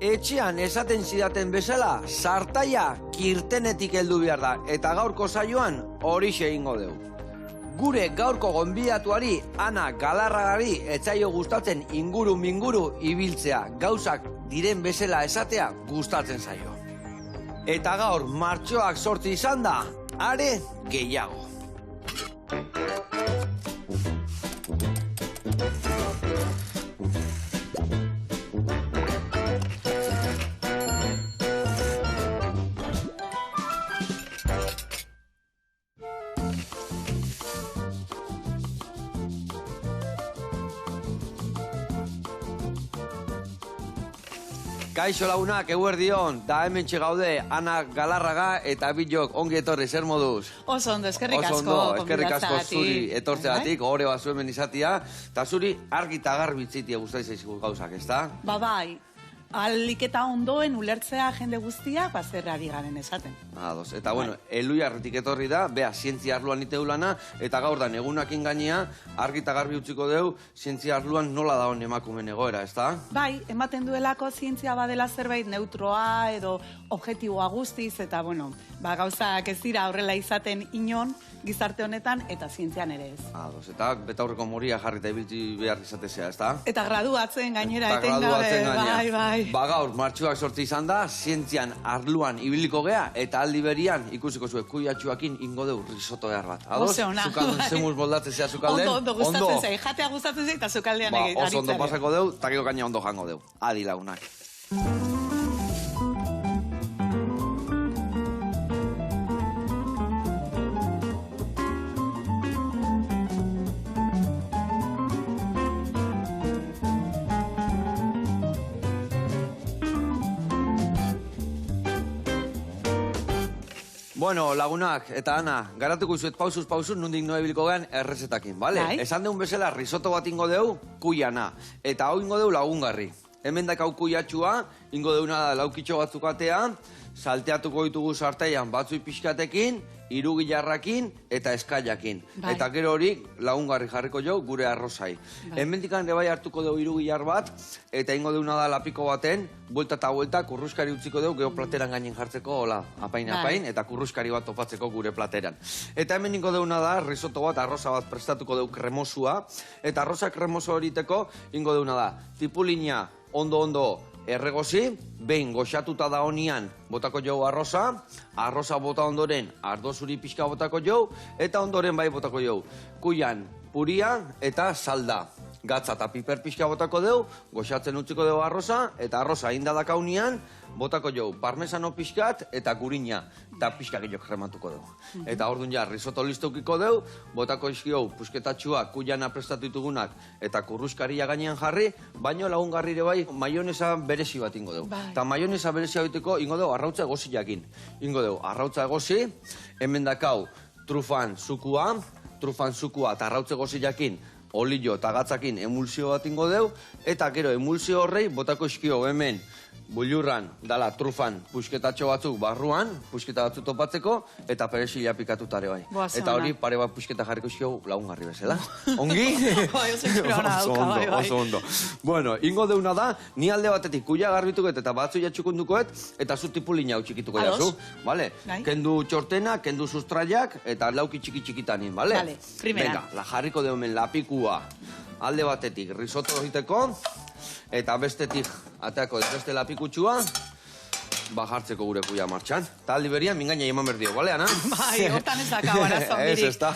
etxean esaten zidaten bezala, sartaia kirtenetik heldu behar da, eta gaurko saioan horixe egingo dugu. Gure gaurko gonbidatuari, Ana Galarragari, etzaio gustatzen inguru-minguru ibiltzea, gauzak diren bezala esatea gustatzen zaio. Eta gaur martxoak 8 izan da, are gehiago. Kaixo lagunak, eguerdion, da hemen gaude Ana Galarraga eta Bilok ongi etorri, zer moduz? Oso ondo, eskerrik asko. Oso ondo, eskerrik asko zuri etortzeatik, gogore bat zuen izatia, eta zuri argi eta garbi itzitia guztai zaizku gauzak, ezta? Bai, aliketa ondoen ulertzea jende guztiak, zer ari garen esaten. Ados, eta bueno, Eluiarretik etorri da, bea, zientzia arloan ite lana, eta gaur da negunakin gainea, argi eta garbi utziko deu, zientzia arloan nola da hon emakumen egoera, ezta? Bai, ematen duelako zientzia badela zerbait neutroa edo objektiboa guztiz, eta bueno, gauzak ez dira horrela izaten inon, gizarte honetan, eta zientzian ere ez. Ados, eta betaurreko moria jarri eta ibiltzi behar izatezea, ezta? Eta graduatzen gainera, bai. Gaur, martxoak 8 izan da, zientzian arluan ibiliko gea, eta aldi berian ikusiko zuek kuiatxuakin ingo deu risoto behar bat. Ados? Oso ona. Zukaldun zemuz moldatzen zea zukalden. Ondo gustatzen zei, jatea gustatzen zei, eta zukaldean egin. Oso ondo pasako deu, eta gero gaina ondo jango deu. Adi lagunak. Bueno, lagunak eta Ana, garatuko izuet pausuz nondik noe biliko gean errezetakin, bale? Esan deun bezala risoto bat ingo deu, kuiana, eta hau ingo deu lagungarri. Hemen dakau kuiatxua, ingo deuna da laukitxo batzuk atea, salteatuko ditugu sartaian batzui pixkatekin, irugilarrakin eta eskaiakin. Eta gero hori lagungarri jarriko jo gure arrozai. Hemendikan ere bai hartuko dugu irugilar bat, eta ingo deuna da lapiko baten, buelta eta buelta kurruskari utziko dugu geoplateran gainen jartzeko, hola, apain, eta kurruskari bat topatzeko gure plateran. Eta hemen ingo deuna da, risoto bat, arroza bat prestatuko dugu kremosua, eta arroza kremoso horiteko ingo deuna da, tipulina ondo erregozi, behin goxatuta da honian botako jau arroza bota ondoren ardo zuri pixka botako jau, eta ondoren bai botako jau. Kuian puria eta salda. Gatza eta piper pixka botako deu, goxatzen utziko deu arroza, eta arroza indadak haunian, botako jau parmesano pixkat eta gurina, eta pixka gehiok rematuko deu. Eta orduan ja, risoto listoukiko deu, botako izkiou pusketatxua, kuiana prestatu ditugunak, eta kurruskaria gainean jarri, baino lagungarri ere bai, maionesa berezi bat ingo deu. Eta maionesa berezi bateko ingo deu arrautza egozi jakin. Ingo deu arrautza egozi, hemen dakau trufan zukua eta arrautza egozi jakin, olio eta gatzakin emulsio bat ingo deu, eta gero emulsio horrei botako izkio hemen bullurran dala trufan pusketatxo batzuk barruan, pusketa batzuk topatzeko, eta perexila pikatutare bai. Eta hori pare bat pusketa jarriko izkio lagungarri bezala. Ongi? Oso ondo. Bueno, ingo deuna da, ni alde batetik kuia garbituko eta batzu jatxukundukoet, eta zu tipulina hau txikituko jazu. Kendu txortena, kendu sustraiak, eta lauki txiki-txikitanin, bale? Bale, primera. Venga, la jarriko deumen lapikua alde batetik risoto egiteko, eta bestetik ateako beste lapikutsua, jartzeko gure kuia martxan. Ta aldi berian, mingaina eman berdio, bale, Ana? Bai, hortan ez daka barazo ondirik. Ez, ez da?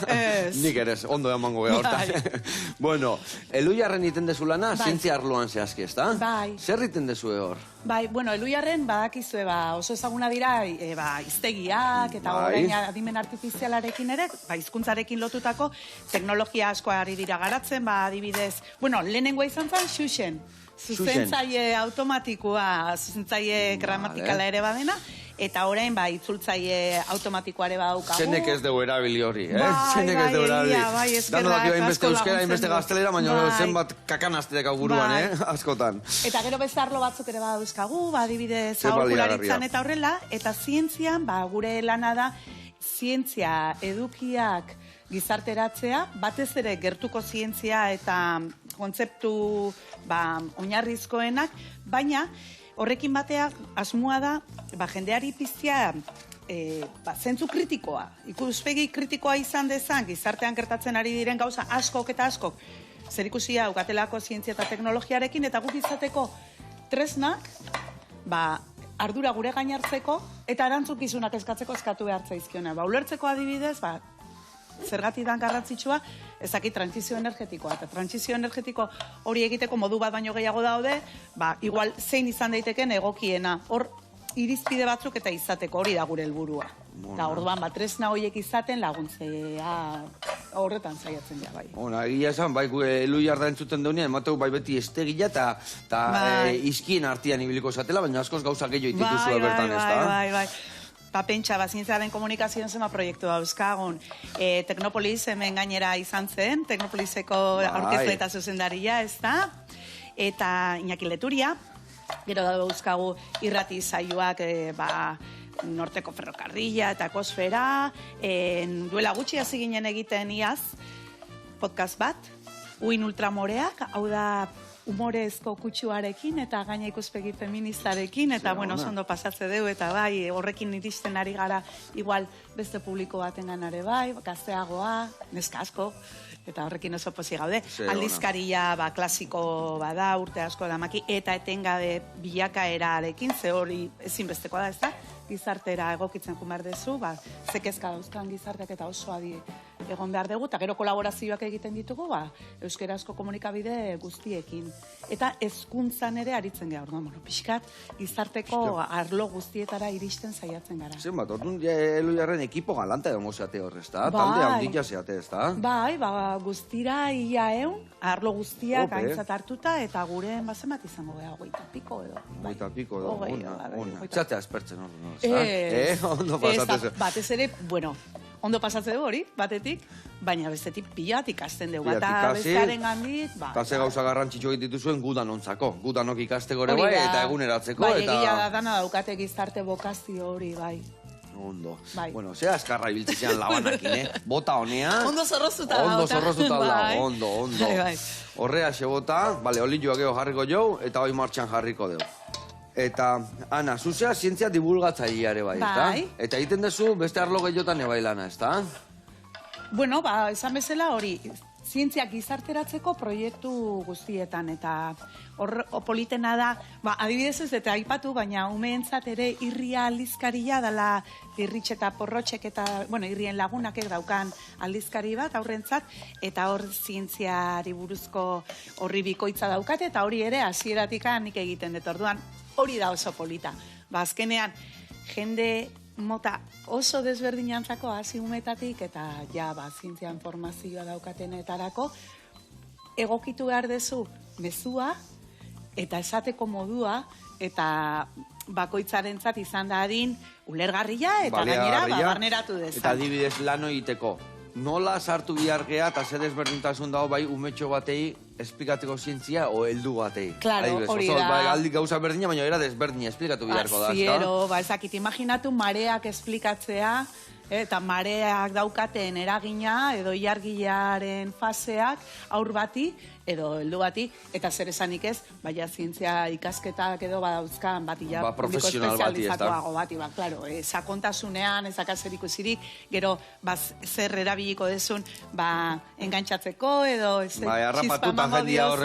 Nik ere, ondo emango geha hortan. Bueno, Eluiarren iten dezu lana, zientzia arloan zehazki, ez da? Bai. Zer iten dezu hor? Bai, bueno, Eluiarren badakizue oso ezaguna dira iztegiak eta orain adimen artifizialarekin ere, hizkuntzarekin lotutako teknologia asko ari dira garatzen, adibidez, bueno, lehenengoa izan zen Xuxen. Zuzentzaile automatikoa, zuzentzaile gramatikala ere badena, eta orain itzultzaile automatikoare badaukagu. Zenek ez dugu erabili hori, eh? Zenek ez dugu erabili. Dano daki hainbeste euskera, hainbeste gaztelera, baina zenbat kakanaztedek auguruan, askotan. Eta gero beste arlo batzuk ere badauzkagu, adibidez aholkularitzan eta horrela, eta zientzian, gure lana da, zientzia edukiak gizarteratzea, batez ere gertuko zientzia eta kontzeptu oinarrizkoenak, baina horrekin batea, asmoa da, jendeari piztia, zentzu kritikoa, ikuspegi kritikoa izan dezan, gizartean gertatzen ari diren gauza askok eta askok, zer ikusia ukatelako zientzia eta teknologiarekin, eta guk izateko tresnak, ardura gure gain hartzeko, eta erantzukizunak eskatzeko eskatu behar zaizkiona. Ulertzeko adibidez, zergatik dan garrantzitsua, ezakit trantsizio energetikoa. Eta trantsizio energetiko hori egiteko modu bat baino gehiago daude, igual zein izan daiteken egokiena. Hor, irizpide batzuk eta izateko hori da gure helburua. Eta orduan, tresna horiek izaten laguntzea horretan saiatzen ja, bai. Egia esan, elu jarda entzuten deunean, emateu beti estegila eta izkien artian ibiliko zatela, baina askoz gauza gehiago itituzu bertan, ez da? Bai. Pentsa, zientziaren komunikazioan zema proiektu dauzkagun. Teknopolis hemen gainera izan zen, Teknopoliseko aurkezle eta zuzendaria, ez da? Eta Iñaki Leturia, gero dauzkagu irrati saioak, Norteko Ferrokarrila eta Ekosfera, duela gutxi hasi ginen egiten iaz, podcast bat, Uin Ultramoreak, hau da humorezko kutsuarekin eta gaina ikuspegi feministarekin, eta oso ondo pasatze deu, eta horrekin iristen ari gara igual beste publiko baten ganare gazteagoa, neska asko, eta horrekin oso posi gaude. Aldizkaria klasiko bada, urte asko damaki, eta etengabe bilakaerarekin, ze hori ezinbestekoa da, ez da? Gizartera egokitzen jumar dezu, zekezka dauzkan gizarteak eta oso adi egon behar dugu, eta gero kolaborazioak egiten ditugu, euskerazko komunikabide guztiekin. Eta hezkuntzan ere aritzen gara, pixkat, gizarteko arlo guztietara iristen saiatzen gara. Zen bat, orduan elu jarren ekipo galanta edo mozeate horrez, da? Talde handik jaseate, ez da? Bai, guztira ia arlo guztiak aintzat hartuta, eta gure bazen bat izango gara, 20 piko edo. 20 piko edo, ona. Txatea espertzen hori. Ondo pasatzen. Batez ere, ondo pasatzen du hori, batetik, baina bestetik pilat ikasten dugu. Eta bestearen gandik, Eta ze gauza garrantzitsu egititu zuen gudanontzako. Gudanok ikaste gore eta eguneratzeko. Egia da dana daukate gizarte bokazio hori, bai. Ondo. Zea askarra ibiltzean labanakin, bota honea. Ondo zorrozuta da. Ondo zorrozuta da, ondo. Horrea xe bota, olioak ego jarriko jau, eta hoi martxan jarriko dugu. Eta, Ana, zuzea zientzia divulgatzaileare bai, ezta? Bai. Eta egiten duzu beste arlo gehiotan ebai lana, ezta? Esan bezala hori, zientziak gizarteratzeko proiektu guztietan, eta hor politena da, adibidez ez eta aipatu, baina umeentzat ere irria aldizkaria dela irritxe eta porrotxek eta, irrien lagunak daukan aldizkari bat aurrentzat, eta hor zientziari buruzko horri bikoitza daukate, eta hori ere hasieratik nik egiten dut orduan, hori da oso polita. Azkenean, jende mota oso desberdinantzako hasi umetatik, eta zientzia informazioa daukatenetarako, egokitu behar dezu mezua, eta esateko modua, eta bakoitzarentzat izan da adin ulergarria, eta gainera barneratu dezan. Eta adibidez lano egiteko. Nola sartu bihargea eta zer desberdintasun dago bai umetxo batei esplikateko zientzia o heldu batei. Claro, hori da. Aldik gauza berdina, baina era desberdina esplikatu biharko da. Ziero, ezakit, imaginatu mareak esplikatzea, eta mareak daukaten eragina, edo ilargiaren faseak aur bati, edo heldu bati, eta zer esanik ez, zientzia ikasketak edo badauzkan bati publiko espezializatuago bati, klaro, sakontasunean, ezakazer ikusirik, gero zer erabiliko dezun, engantzatzeko, edo arrapatuta jendia hor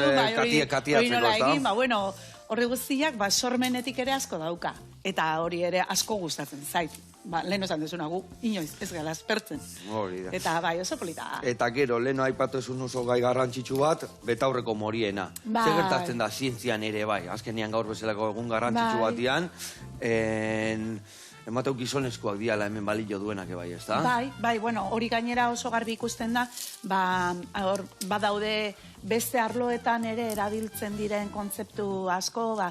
katiatzeko, ez da? Horri guztiak, sormenetik ere asko dauka, eta hori ere asko gustatzen zait. Lehen osan desuna gu, inoiz, ez gala aspertzen. Eta oso polita. Eta gero, leheno aipatu esun oso gai garrantzitsu bat, betaurreko moriena. Zer gertatzen da zientzian ere bai, azkenean gaur bezalako egun garrantzitsu batian, emateu gizonezkoak diala hemen balio duenak ebai, ez da? Bai, hori gainera oso garbi ikusten da, badaude beste arloetan ere erabiltzen diren kontzeptu asko,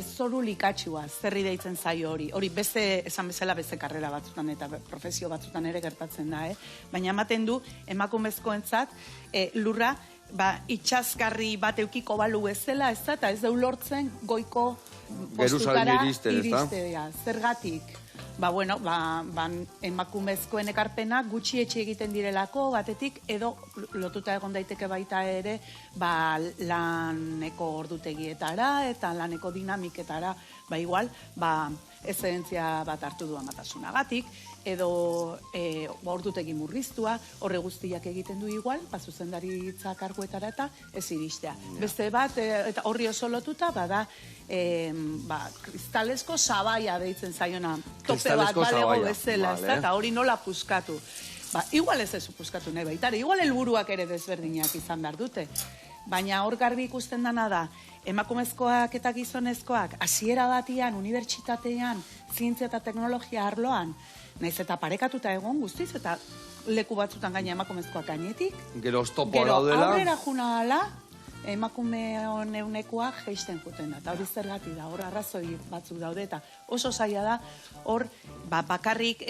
zoru likatxua, zerri deitzen zaio hori. Hori beste, esan bezala, beste karrera batzutan eta profesio batzutan ere gertatzen da, baina ematen du, emakumezkoentzat, lurra, itxasgarri bat eukiko balu bezala, ez da, eta ez deu lortzen goiko postutara iristea. Zergatik? Emakumezkoen ekarpena gutxi etxe egiten direlako batetik, edo lotuta egon daiteke baita ere laneko ordutegietara eta laneko dinamiketara igual, eszentzia bat hartu du amatasunagatik, edo ordutegi murriztua, horre guztiak egiten du igual, zuzendaritza karguetara eta ez iristea. Beste bat, eta horri oso lotuta, bada, kristalesko sabaia deitzen zaiona, tope bat balego bezala, eta hori nola puskatu. Igual ez ez puskatu nahi baitare, igual helburuak ere desberdinak izan behar dute. Baina hor garbi ikusten dana da, emakumezkoak eta gizonezkoak hasiera batian, unibertsitatean, zientzia eta teknologia arloan, naiz eta parekatuta egon guztiz, eta leku batzutan gaina emakumezkoak gainetik. Gero oztopoa daudela. Gero aurrera juna ala, emakume honeunekoa geisten juten da. Eta hori zergatik da, hor arrazoi batzuk daude, eta oso zaila da, hor bakarrik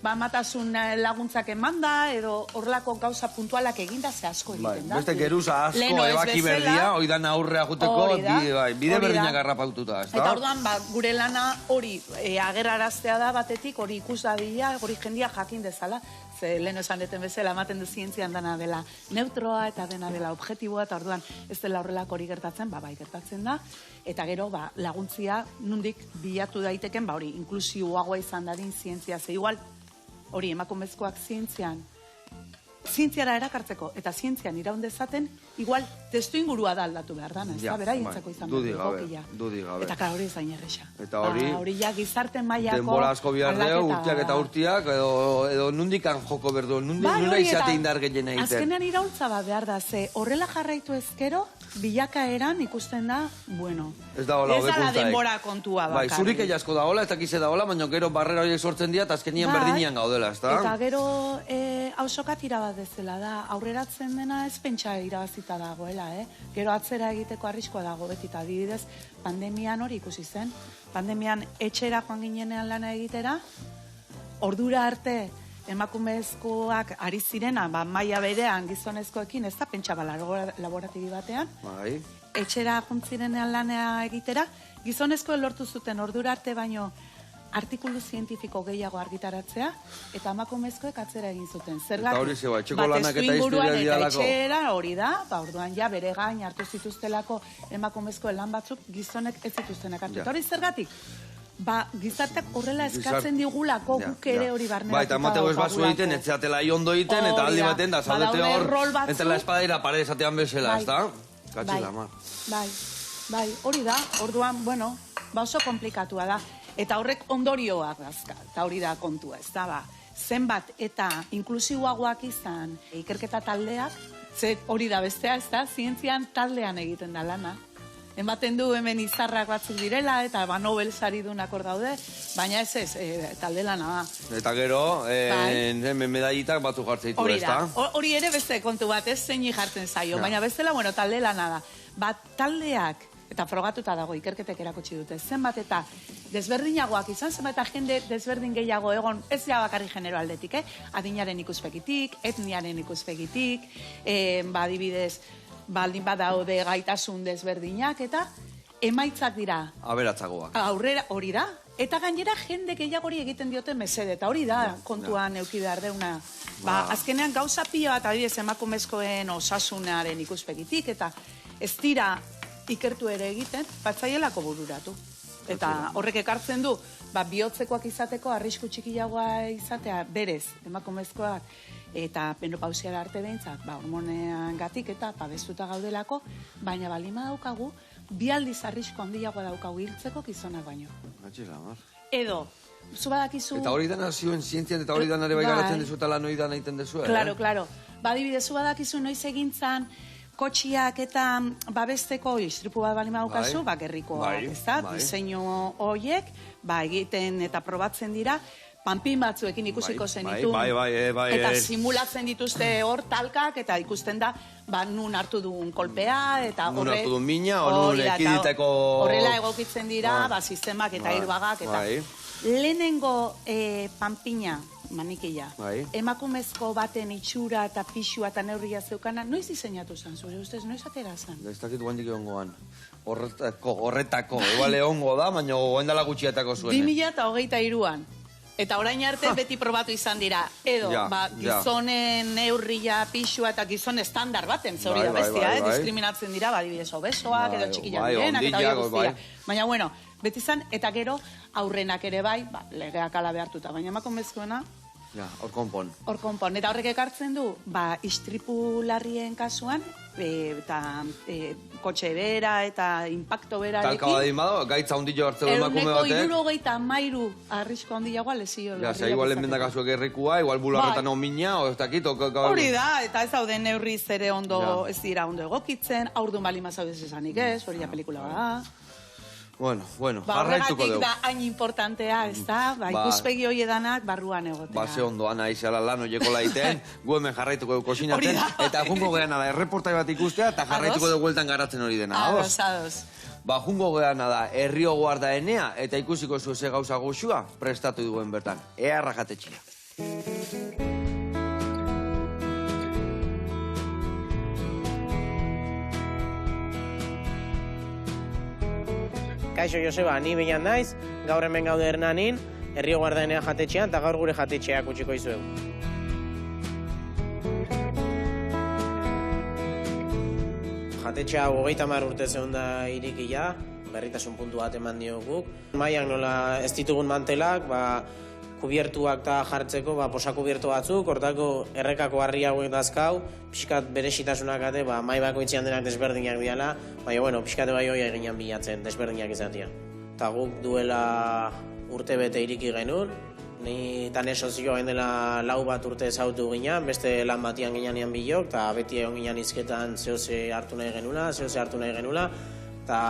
matasun laguntzak eman da, edo horrelako gauza puntualak eginda ze asko egiten da. Beste geruza asko ebaki berdia, oidan aurrea juteko, bide berdinak harrapaututa. Eta orduan, gure lana hori agerraraztea da batetik, hori ikus dadila, hori jendia jakin dezala, ze lehen esan deten bezala, ematen du zientzian dena dela neutroa eta dena dela objektiboa, eta orduan ez dela horrelako hori gertatzen, bai gertatzen da, eta gero laguntzia nundik bilatu daiteken, hori inklusiboagoa izan dadin zientzia, ze igual hori emakumezkoak zientziara erakartzeko eta zientzian iraun dezaten, igual testu ingurua da aldatu behar dana, ez da, beraientzako izan behar dudi gabe. Eta hori zain erresa. Eta hori ja gizarte mailako denbora asko bihar deo, urteak eta urteak, edo nundikan joko berdu, nuna izate indar gehien egiten. Azkenean iraultza bat behar da, ze horrela jarraitu ezkero, bilakaeran ikusten da, bueno, ez da denbora kontua bakarrik. Zurik egiazko da hola, ez dakize da hola, baina gero barrera horiek sortzen dira, eta azkenian berdinian gaudela, ez da? Eta gero hausokat irabat dezela da, aurreratzen dena ez pentsa irabazita dagoela, gero atzera egiteko arriskoa dago beti, eta adibidez, pandemian hori ikusi zen, pandemian etxera joan ginenean lana egitera, ordura arte emakumezkoak ari zirena, maila berean gizonezkoekin, ez da pentsa laboratibi batean, etxera jontzirenean lana egitera, gizonezkoen lortu zuten ordura arte baino artikulu zientifiko gehiago argitaratzea, eta emakumezkoek atzera egin zuten. Eta hori zeba, etxeko lanak eta historia dialako. Etxera hori da, orduan ja bere gain hartu zituztelako emakumezkoen lan batzuk gizonek ez zituztenak hartu. Eta hori zergatik? Gizarteak horrela eskatzen digulako guk ere hori barneratuta. Eta emateko ez bazu egiten, etxeatela iondo egiten, eta aldi baten da, zaudete hor, entela espadaira pare esatean bezala, ez da? Katxila, mar. Bai, hori da, orduan, bueno, oso komplikatua da. Eta horrek ondorioak dazka, eta hori da kontua, ez da, zenbat eta inklusiboagoak izan ikerketa taldeak, ze hori da bestea, ez da, zientzian taldean egiten da lana. Ematen du hemen izarrak batzuk direla, eta Nobel saridunak hor daude, baina ez, talde lana da. Eta gero, hemen medallitak batzuk jartzen ditu, ez da? Hori ere beste kontu bat, ez zeini jartzen zaio, baina bestela, bueno, talde lana da. Taldeak, eta frogatuta dago ikerketek erakutsi dute, zenbat eta desberdinagoak izan, zenbat eta jende desberdin gehiago egon, ez ja bakarri genero aldetik, adinaren ikuspegitik, etniaren ikuspegitik, adibidez, baldin badaude gaitasun desberdinak, eta emaitzak dira. Aberatzagoak. Aurrera hori da, eta gainera jende gehiagori egiten diote mesede, eta hori da kontuan euki behar deuna. Azkenean gauza pila bat, adibidez, emakumezkoen osasunaren ikuspegitik, eta ez dira ikertu ere egiten, batzaielako bururatu. Eta horrek ekartzen du, bihotzekoak izateko, arrisku txikiagoa izatea, berez, emakumezkoak, eta menopausiara arte behintzat, hormonean gatik eta babestuta gaudelako, baina balima daukagu, bi aldiz arrisku handiagoa daukagu hiltzeko gizonak baino. Edo, zu badakizu... Eta hori dana zioen zientzian, eta hori dana ere bai garatzen dezu, eta lan hori dana egiten dezu, Claro. Adibidez, zu badakizu noiz egintzan, kotxiak eta babesteko istripu bat balima daukazu, gerrikoak, ez da, diseinu horiek, egiten eta probatzen dira, panpin batzuekin ikusiko zenitun, eta simulatzen dituzte hor talkak, eta ikusten da, nun hartu duen kolpea, eta nun hartu duen mina, nun ekiditeko... Horrela egokitzen dira, sistemak eta airbagak, eta lehenengo panpina, manikila, emakumezko baten itxura eta pixua eta neurria zeukana, noiz diseinatu zen, zure ustez, noiz atera zen? Ez dakit guandik egongoan. Horretako, igual egongo da, baina goendala gutxiatako zuen. 2023an. Eta orain arte beti probatu izan dira. Edo, gizonen neurria, pixua eta gizon estandar baten, zeuri da bestia, diskriminatzen dira, adibidez obesoak, edo txikila direnak, eta hori guztia. Baina, bueno, beti zan, eta gero aurrenak ere bai, legeak ala behartuta, baina emakumezkoena, hor konpon. Hor konpon, eta horrek ekartzen du, istripu larrien kasuan, eta kotxe bera eta impacto berarekin. Talka badin bado, gaitza ondillo hartzeko emakume batek. 73 arrisko handiagoa lesio. Igual enbenda kasuek errikua, igual bularretan omina, o ez dakit. Hori da, eta ez daude neurriz ere ondo, ez dira ondo egokitzen, aurdun bali mazaudez esanik ez, hori da pelikula bada. Bueno, jarraituko dugu. Horregatik da hain importantea, ez da, ikuspegi hori edanak barruan egotea. Ze ondoan aizala lan oieko laiten, gu hemen jarraituko dugu kosinatzen, eta jungo geana da, erreportai bat ikustea, eta jarraituko dugu gueltan garatzen hori dena. Ados. Jungo geana da, herrio guarda enea, eta ikusiko zu ze gauza goxua, prestatu duen bertan. Ea rajatetxia. Kaixo Joseba, ni Bilan naiz, gaur hemen gaude Hernanin, Herrio Guardaenea jatetxean, eta gaur gure jatetxeak utziko izuegu. Jatetxea 30 urte zegoen da irikia, berritasun puntu bat eman dioguk. Maiak nola ez ditugun mantelak, kubiertuak eta jartzeko posakubiertu batzuk, hortako errekako harri hauek dazkau, pixkat beresitasunak ate, mai bakoitzean denak desberdinak diala, baina, pixkate bai hoi eginan bilatzen, desberdinak izatea. Eta guk duela urte bete iriki genuen, ni tan esozio hain dela 4 bat urte ezautu ginen, beste lan batian ginean bilok, eta beti egon ginen izketan zehose hartu nahi genula, eta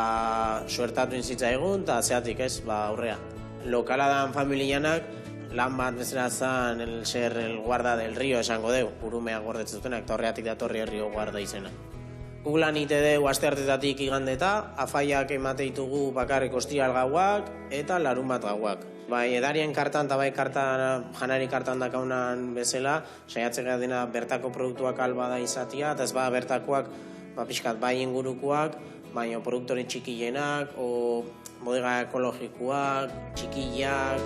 suertatu inzitza egun, eta zeatik ez, aurrea. Lokala dan familianak, lan bat bezala zan el guarda del río esango deu, urumeak gordetzen eta horreatik datorri herrio guarda izena. Guk lan ite deu asteartetatik igandeta, afaiak emate ditugu bakarrik ostiral gauak eta larun bat gauak. Edarien kartan eta janari kartan dakaunan bezala, saiatzea dena bertako produktuak alba da izatia, eta ez bertakoak pixkat bai ingurukoak, baina produktore txikienak, o bodega ekologikoak, txikiak.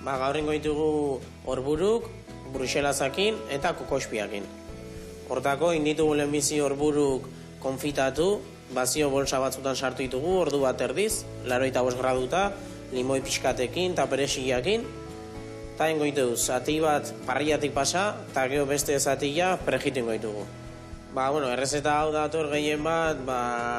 Gaur ingo ditugu orburuk, bruxelasakin eta kokospiakin. Hortako, inditugu lehenbizi orburuk konfitatu, bazio bolsa batzutan sartu ditugu, ordu bat erdiz, 85 graduta, limoi pixkatekin eta peresiakin. Eta ingo ditugu, zati bat parriatik pasa, eta gero beste zatia prejitu ingo ditugu. Errezeta hau dator gehien bat,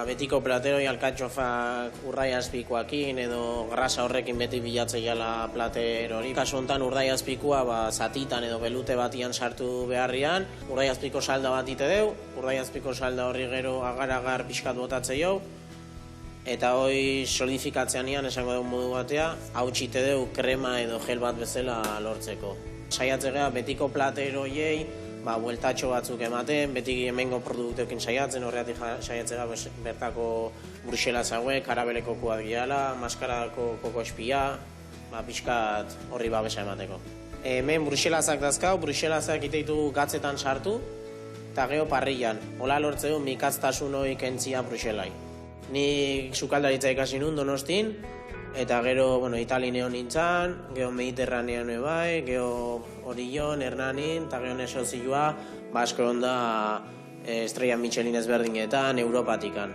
betiko plateroi alkatxofak urrai azpikoakin edo grasa horrekin beti bilatzei jala plater hori. Kaso honetan urrai azpikoa zatitan edo belute batian sartu beharrian, urrai azpiko salda bat ite deu, urrai azpiko salda horri gero agar-agar pixkat botatzei jau, eta hoi solidifikatzean esango dugu modu batea, hau txite deu krema edo gel bat bezala lortzeko. Saiatzea betiko plater horiei, bueltatxo batzuk ematen, beti hemengo produktuekin saiatzen, horreatik saiatzea bertako bruxelas hauek, karabeleko kuat giala, maskarako koko espia, pixkat horri babesa emateko. Hemen bruxelasak dazkau, bruxelasak iteitu gatzetan sartu, eta geho parrillan. Hola lortzeu mikaztasun hori kentzia bruxelai. Nik sukaldaritza ikasi nun Donostin, eta gero, Italineo nintzen, geho Mediterranean bai, geho Orion, Hernanin, eta geho nesozioa, asko onda Estrella Michelin ezberdinetan, Europatikan.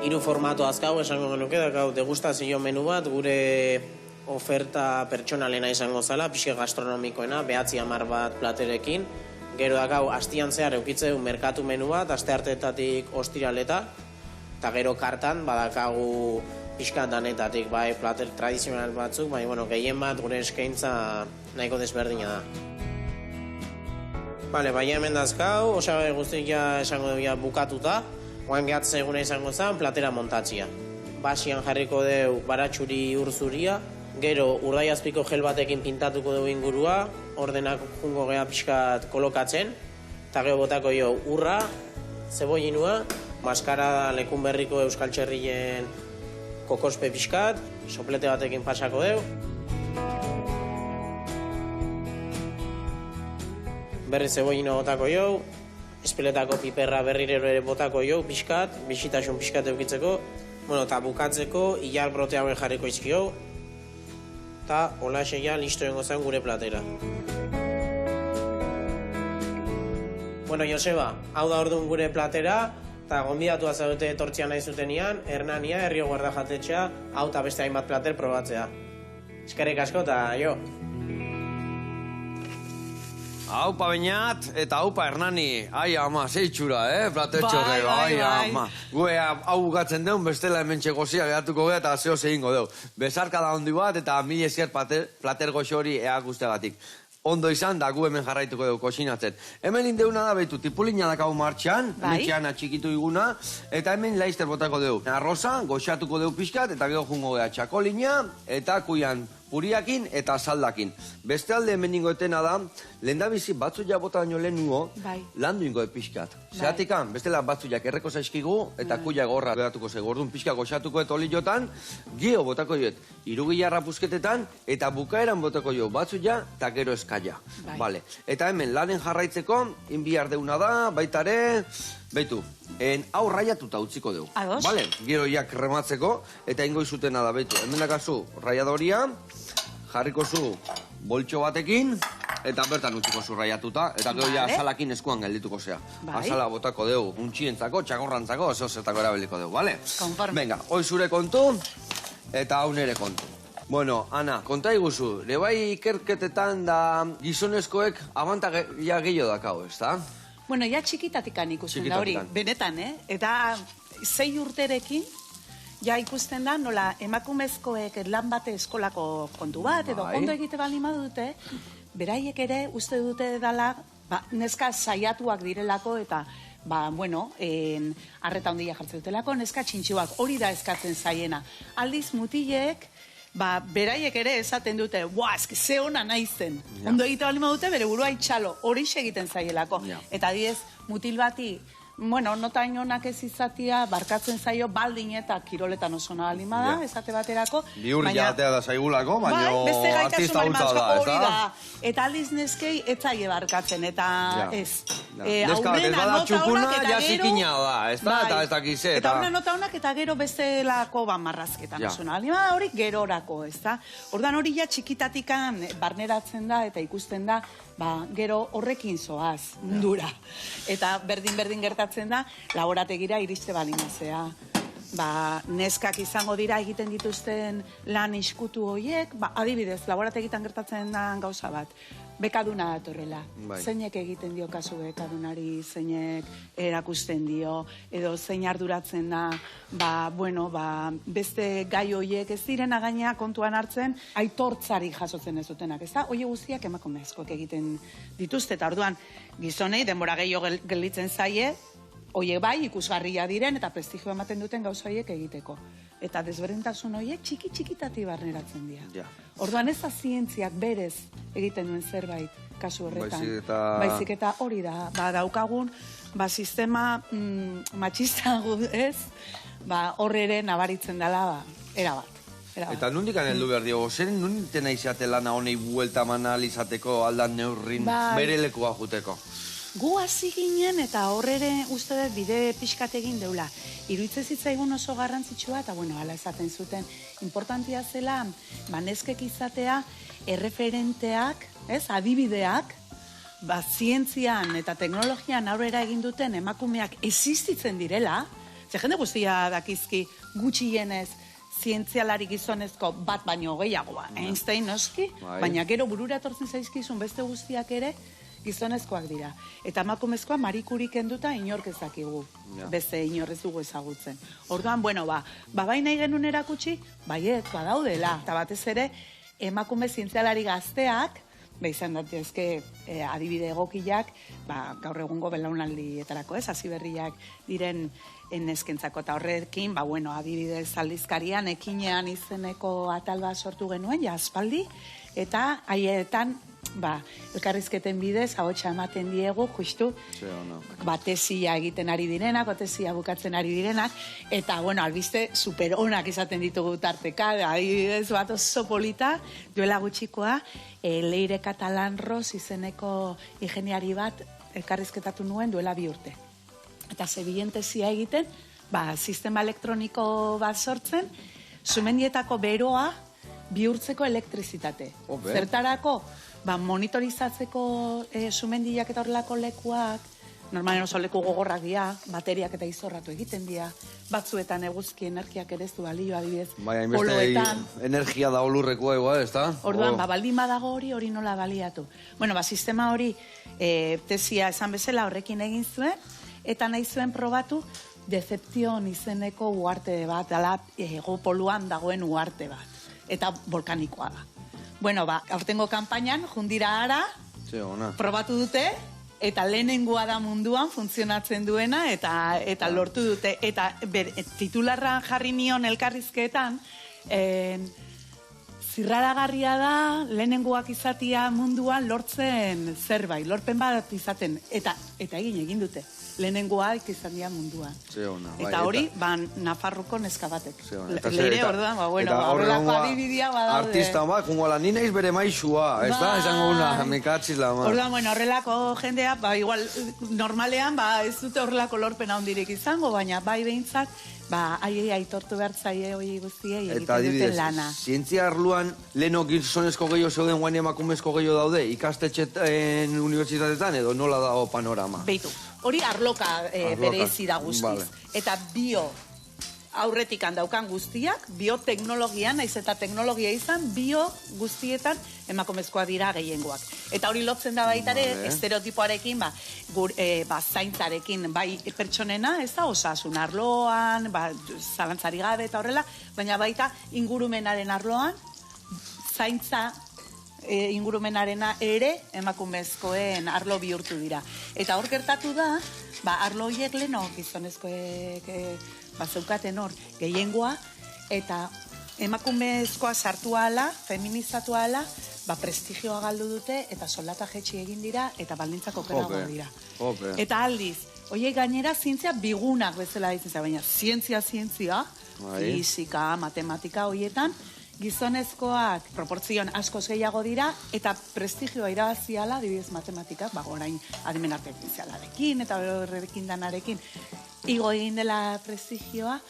3 formato azkau, esango genuke, dakau degustazio menu bat, gure oferta pertsonalena izango zala, pixe gastronomikoena, 9-10 bat platerekin, gero dakau, astian zehar eukitzeu merkatu menu bat, asteartetatik ostiraleta, eta gero kartan badakagu pixkat danetatik, plater tradizional batzuk, gehien bat gure eskaintza nahiko desberdina da. Hemen dazkau, osagai guztik esango dugu bukatuta, oain gehatzen eguna izango zen, platera montatzia. Basian jarriko dugu baratxuri urzuria, gero urdai azpiko gel batekin pintatuko dugu ingurua, ordenak jungo geha pixkat kolokatzen, eta gero botako jo urra, zeboinua, maskara lekun berriko Euskal Txerrien kokospe pixkat, soplete batekin pasako deu. Berri zeboina botako jo, espeletako piperra berrirero ere botako jo, pixkat, bisitasun pixkat eukitzeko, eta bukatzeko, ilar brote hauen jarriko izkio, eta hola eseia listo dengo zen gure platera. Bueno, Joseba, hau da orduan gure platera, eta gonbidatua zaudete etortzia nahi zutenean, Hernania, Herrio Guarda Jatetxea, hau eta beste hainbat plater probatzea. Eskerrik asko eta jo. Aupa Beñat eta aupa Hernani. Ai, ama, zeitxura, platetxo gero, ai, ama. Gue hau bukatzen deun, bestela hemen txegozia geratuko gea eta zeo egingo deu. Bezarka da hondi bat eta mil esker plater goxo hori eak ustegatik. Ondo izan da gu hemen jarraituko dugu kosinatzen. Hemen indeuna da behitu, tipulina dakau martxan, metxean atxikitu iguna, eta hemen laizter botako dugu. Arroza, goxatuko dugu pixkat, eta gero jungo gea txakolina, eta kuian puriakin eta saldakin. Beste alde hemen ingoetena da, lehendabizi batzu ja bota daño lehenuo, landu ingo pixkat. Zeratikan, bestela batzu jak erreko zaizkigu, eta kuia gorra geratuko zego. Orduan pixka goxatuko et oliotan, gio botako joet, irugilarra pusketetan, eta bukaeran botako jo batzu ja, eta gero eskaia. Vale. Eta hemen lanen jarraitzeko, inbiar deuna da, baitare, beitu, hau raiatuta utziko dugu. Vale? Gero jak rematzeko, eta ingo izutena da, beitu. Hemen dakazu raiadoria, jarriko zu boltxo batekin, eta bertan utziko zu raiatuta, eta gero ja azalakin eskuan geldituko zea. Azala botako dugu, untxientzako, txakorrantzako, zozetako erabiliko dugu, bale? Venga, hoi zure kontu, eta hau nere kontu. Bueno, Ana, konta iguzu, lebai ikerketetan da gizonezkoek abantagia gehiago dakau, ez da? Bueno, ja txikitatikan ikusten da hori, benetan, Eta 6 urterekin, ja ikusten da, nola emakumezkoek lan bate eskolako kontu bat, edo ondo egite bali madute, beraiek ere uste dute dela, neska saiatuak direlako, eta, bueno, arreta ondia jartzen dutelako, neska txintxuak, hori da eskatzen zaiena. Aldiz mutilek, beraiek ere esaten dute, eski ze hona naizen. Ondo egite bali madute, bere burua itxalo, hori egiten zaielako. Eta diez, mutil bati, bueno, nota inonak ez izatia, barkatzen zaio baldin eta kiroletan oso nabalima da, esate baterako. Biurri jatea da zaigulako, baina artista hutsa da, ez da? Eta aldiz neskei etzaile barkatzen, eta ez. Neska bat ez bada txukuna, jazikina da, ez da? Eta ez dakize. Eta horren nota honak eta gero bestelako marrazketan oso nabalima da, hori gerorako, ez da? Ordan hori ja txikitatikan barneratzen da eta ikusten da, gero horrekin zoaz, mundura. Eta berdin gertatzen da, laborategira iriste balimazea. Neskak izango dira egiten dituzten lan iskutu horiek, adibidez, laborategitan gertatzen da gauza bat. Bekaduna datorrela. Zeinek egiten dio kasu bekadunari, zeinek erakusten dio, edo zein arduratzen da, beste gai horiek ez direna gaina kontuan hartzen, aitortzari jasotzen ez dutenak, ez da? Hoi guztiak emakumezkoek egiten dituzte, eta orduan gizonei denbora gehiago gelditzen zaie, hoiek bai ikusgarria diren eta prestigio ematen duten gauza horiek egiteko. Eta desberdintasun horiek txiki-txikitati barneratzen dira. Orduan ez da zientziak berez egiten duen zerbait kasu horretan. Baizik eta hori da. Daukagun, sistema matxista ez, horre ere nabaritzen dela, erabat. Eta nundik heldu behar diogo, zer nundik izate lana honei buelta manal izateko aldan neurrin bere lekua juteko? Gu hasi ginen eta horrere uste dut bide pixkat egin deula. Iruditzen zitzaigun oso garrantzitsua eta hala esaten zuten. Importantia zela, neskek izatea erreferenteak, adibideak, zientzian eta teknologian aurrera egin duten emakumeak existitzen direla, ze jende guztia dakizki gutxienez zientzialari gizonezko bat baino gehiagoa, Einstein noski, baina gero burura etortzen zaizkizun beste guztiak ere, gizonezkoak dira. Eta emakumezkoa Marie kenduta inork ezakigu. Beste inorrez dugu ezagutzen. Orduan, bai nahi genuen erakutsi, baiet, badaudela. Eta batez ere, emakume zientzialari gazteak, izan datezke adibide egokiak, gaur egungo belaunaldietarako, hasi berriak diren neskentzako. Eta horrekin, adibidez aldizkarian, ekinean izeneko atal bat sortu genuen, aspaldi, eta haietan, elkarrizketen bidez, ahotsa ematen diegu, justu, tesia egiten ari direnak, tesia bukatzen ari direnak, eta, albiste super onak izaten ditugu tarteka, adibidez bat oso polita, duela gutxikoa, Leire Catalan-Ros izeneko ingeniari bat elkarrizketatu nuen duela 2 urte. Eta zebilen tesia egiten, sistema elektroniko bat sortzen, sumendietako beroa bihurtzeko elektrizitate. Zertarako, monitorizatzeko sumendiak eta horrelako lekuak, normalen oso leku gogorrak dira, bateriak eta izorratu egiten dira, batzuetan eguzki energiak ere ez du balio, adibidez, poloetan. Energia da olurrekoa igual, ez da? Orduan, baldin badago hori nola baliatu. Bueno, sistema hori, tesia esan bezala horrekin egin zuen, eta nahi zuen probatu Deception izeneko uarte bat, dala hego poluan dagoen uarte bat. Eta volkanikoa da. Bueno, aurtengo kanpainan, jundira ara, probatu dute, eta lehenengoa da munduan funtzionatzen duena, eta lortu dute. Eta titularra jarri nion elkarrizketan, zirraragarria da lehenengoak izatia munduan lortzen zerbait, lorpen bat izaten, eta egin dute. Lehenengoak izan dira munduan. Eta hori, Nafarroko neska batek. Leire, orduan, horrelako adibidia badaude. Artista bat, kungola, ni naiz bere maixua, ez da? Esango una, mekatziz la ma. Orduan, horrelako jendea, igual, normalean, ez dute horrelako lorpen handirik izango, baina bai behintzat, haiei aitortu behar zaie hori guztiei egiten duten lana. Zientzia arluan, leheno gizonezko gehiago zeuden guain emakumezko gehiago daude, ikastetxetan, unibertsitatetan, edo nola dago panorama? Beitu. Hori arloka berezi da guztiz. Eta aurretik handaukan guztiak, bioteknologian, naiz eta teknologia izan, bio guztietan emakumezkoa dira gehiengoak. Eta hori lotzen da baitare, estereotipoarekin, zaintzarekin, bai pertsonena, ez da, osasun arloan, zalantzari gabe eta horrela, baina baita ingurumenaren arloan, zaintza ingurumenarena ere emakumezkoen arlo bihurtu dira. Eta hor gertatu da, arlo horiek leno gizonezkoek zeukaten hor gehiengoa, eta emakumezkoa sartu ala, feminizatu ala, prestigioa galdu dute, eta soldata jetxi egin dira, eta baldintzako okerrago dira. Eta aldiz, horiek gainera zientzia bigunak bezala ditzen, baina zientzia, fizika, matematika horietan, gizonezkoak proportzioan askoz gehiago dira, eta prestigioa irabaziala, adibidez matematikak, orain adimen artifizialarekin, eta horrekin danarekin, igo egin dela prestigioa,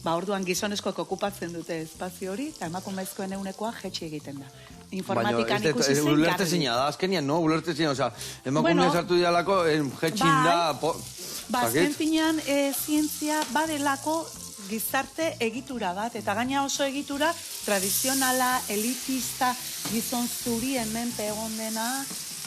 orduan gizonezkoak okupatzen dute espazio hori, eta emakumezkoen eunekoa jetxi egiten da. Informatikan ikusi zen, ulertezina da, azkenian, no? Ulertezina, oza, emakume sartu dialako, jetxin da... Azken finean, zientzia badelako gizarte egitura bat, eta gaina oso egitura tradizionala, elitista, gizon zuri hemen pegon dena,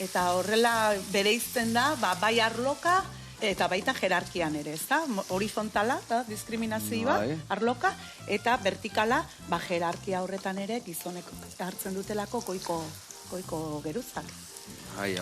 eta horrela bereizten da, bai arloka, eta baita jerarkian ere, ez da? Horizontala, diskriminazioa, arloka, eta vertikala, jerarkia horretan ere, gizonek hartzen dutelako goiko geruzak,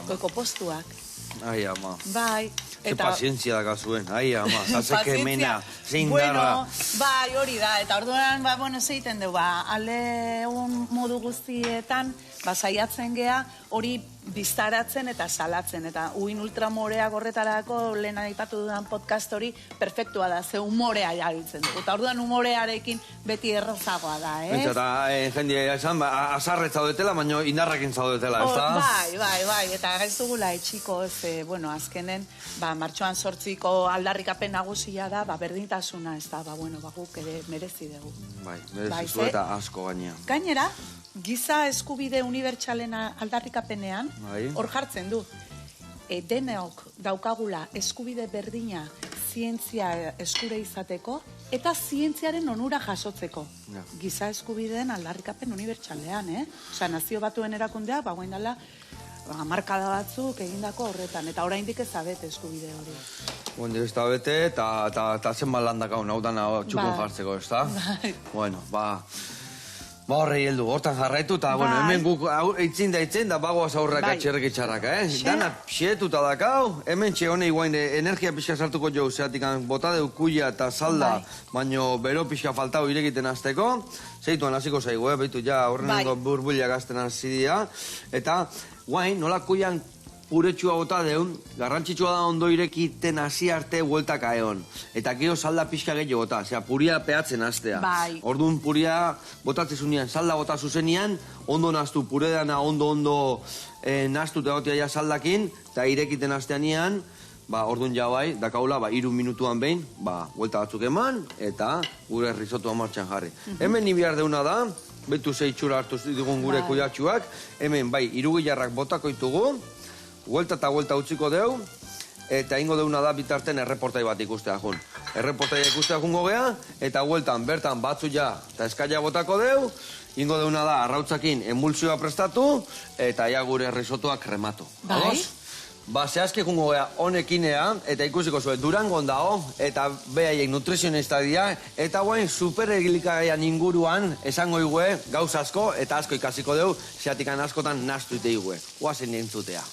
goiko postuak. Ai, ama. Bai. Ze pazientzia da zuen, ai, ama. Zazeke mena, zein darra. Bai, hori da. Eta orduan, zeiten du, alde modu guztietan, saiatzen gea, hori biztaratzen eta salatzen. Eta uin ultramoreak horretarako, lehen aipatu dudan podcast hori, perfektua da, ze humorea jabiltzen dugu. Eta orduan humorearekin beti errazagoa da, ez? Eta jendia esan, azarret zaudetela, baina indarrakin zaudetela, ez da? Bai, eta ez dugula etxiko, azkenen, martxoan 8ko aldarrikapen nagusia da, berdintasuna, ez da, guk ere merezi dugu. Bai, merezi zu eta asko gainea. Gainera, giza eskubide unibertsalen aldarrikapenean, hor jartzen du, deneok daukagula eskubide berdina zientzia eskure izateko, eta zientziaren onura jasotzeko. Giza eskubideen aldarrikapen unibertsalean, Osa, nazio batuen erakundea, guain dela, markada batzuk egindako horretan, eta oraindik ez abete eskubide hori. Ondik ez da bete, eta zenbat landak hau nahutan txukun jartzeko, ez da? Bueno, horrei heldu, hortan jarraitu, eta hemen guk eitzin da bagoaz aurrak atxerrek itxarrak, Dana pxietuta dakau, hemen txe honei guain energia pixka sartuko jo, zeatik bota deu kuia eta salda, baino bero pixka faltau irekiten azteko, zeituan hasiko zaigu, behitu ja horrenengo burbuliak azten hazidia, eta guain nola kuian puretxua bota deun, garrantzitsua da ondo irekiten hasi arte hueltak aeon. Eta gero salda pixka gehiago bota, puria peatzen hastea. Orduan puria botatzezunean, salda bota zuzenian, ondo naztu, puredana ondo naztu tegotia ja saldakin, eta irekiten hasteanian, orduan ja dakaula, 3 minutuan behin, huelta batzuk eman, eta gure risotua martxan jarri. Hemen ni behar deuna da, betu zeitxura hartu dugun gure kuiatxuak, hemen 3 gilarrak botako ditugu, huelta eta huelta utziko deu, eta ingo deuna da bitarten erreportai bat ikustea jun. Erreportai ikustea jungo gea, eta hueltan bertan batzu ja, eta eskaila botako deu, ingo deuna da arrautzakin emulsioa prestatu, eta ja gure risotoak krematu. Bai? Ba, zehazki jungo gea honekinea, eta ikusiko zuen Durangon dao, eta behaiek nutrizionista dira, eta guain superelikagaian inguruan esango igue gauz asko, eta asko ikasiko deu, zeatikan askotan nastu ite igue. Guazen entzutea.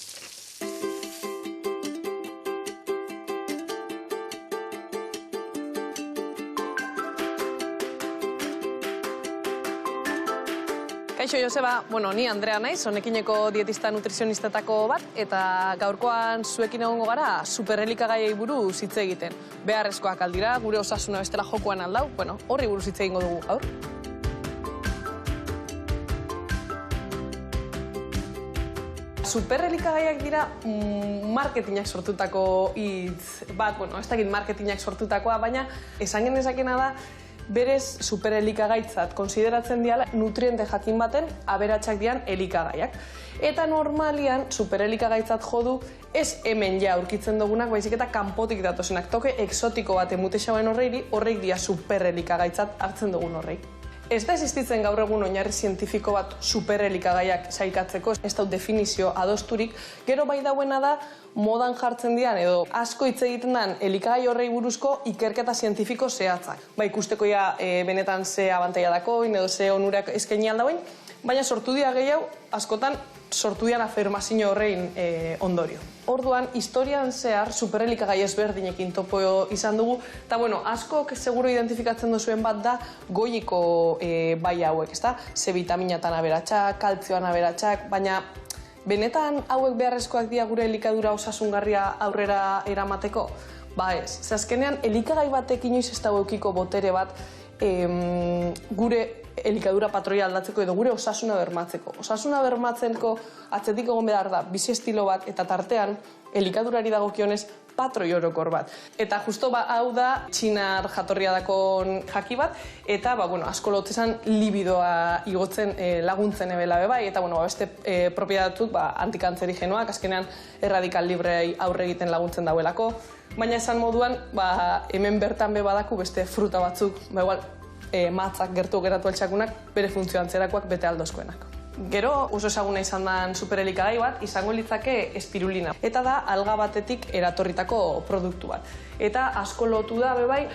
Kaixo Joseba, ni Andrea naiz, honekineko dietista nutrizionistetako bat, eta gaurkoan zuekin egongo gara superelikagaiei buruz hitz egiten. Beharrezkoak aldira, gure osasuna bestela jokoan aldau, horri buruz hitz egingo dugu gaur. Superelikagaiak dira marketingak sortutako hitz bat, ez dakit marketingak sortutakoa, baina esan genezakena da, berez superelikagaitzat konsideratzen diala nutriente jakin baten aberatsak dian elikagaiak. Eta normalian superelikagaitzat jodu ez hemen ja aurkitzen dugunak, baizik eta kanpotik datozenak. Toke exotiko bat emute xauen horreik dia superelikagaitzat hartzen dugun horreik. Ez da existitzen gaur egun oinarri zientifiko bat superelikagaiak sailkatzeko, ez da definizio adosturik, gero bai dauena da modan jartzen dian edo asko hitz egiten den elikagai horrei buruzko ikerketa zientifiko zehatzak. Ba ikusteko ja benetan ze abantaila dakoin edo ze onurak eskaini aldauen, baina sortu dira gehiago askotan sortu dian afirmazio horrein ondorio. Orduan, historian zehar superelikagai ezberdinekin topo izan dugu, eta askok seguro identifikatzen duzuen bat da goiko bai hauek, ezta? C vitaminatan aberatsak, kaltzioan aberatsak, baina benetan hauek beharrezkoak dira gure elikadura osasungarria aurrera eramateko? Ba ez, ze azkenean elikagai batek inoiz ez dago eukiko botere bat gure elikadura patroia aldatzeko edo gure osasuna bermatzeko. Osasuna bermatzeko atzetik egon behar da bizi estilo bat eta tartean elikadurari dagokionez patroi orokor bat. Eta justo hau da txinar jatorria dakon jaki bat, eta asko lotzezan libidoa igotzen laguntzen ebela bebai, eta beste propiedatuk antikantzerigenoak, azkenean erradikal librei aurre egiten laguntzen dauelako. Baina esan moduan, hemen bertan badaku beste fruta batzuk, matzak gertu altxakunak, bere funtzio antzerakoak bete aldozkoenak. Gero, oso ezaguna izan den superelikagai bat, izango litzake espirulina. Eta da, alga batetik eratorritako produktu bat. Eta asko lotu da, bebai,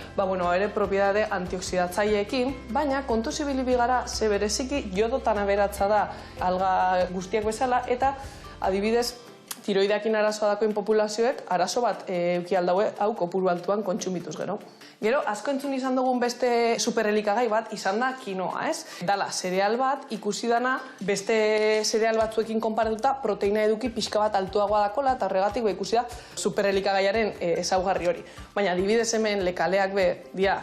ere propiedade antioxidatzaileekin, baina kontu zibilibi gara, ze bereziki jodotan aberatza da alga guztiak bezala, eta adibidez, tiroideakin arazoa dakoen populazioek, arazo bat euki aldaue hau kopuru altuan kontsumituz gero. Gero, asko entzun izan dugun beste superelikagai bat, izan da kinoa, ez? Dala, zereal bat, ikusi dana, beste zereal batzuekin konparatuta, proteina eduki pixka bat altuagoa dakola, eta horregatik ikusi da superelikagaiaren ezaugarri hori. Baina, adibidez hemen lekaleak dia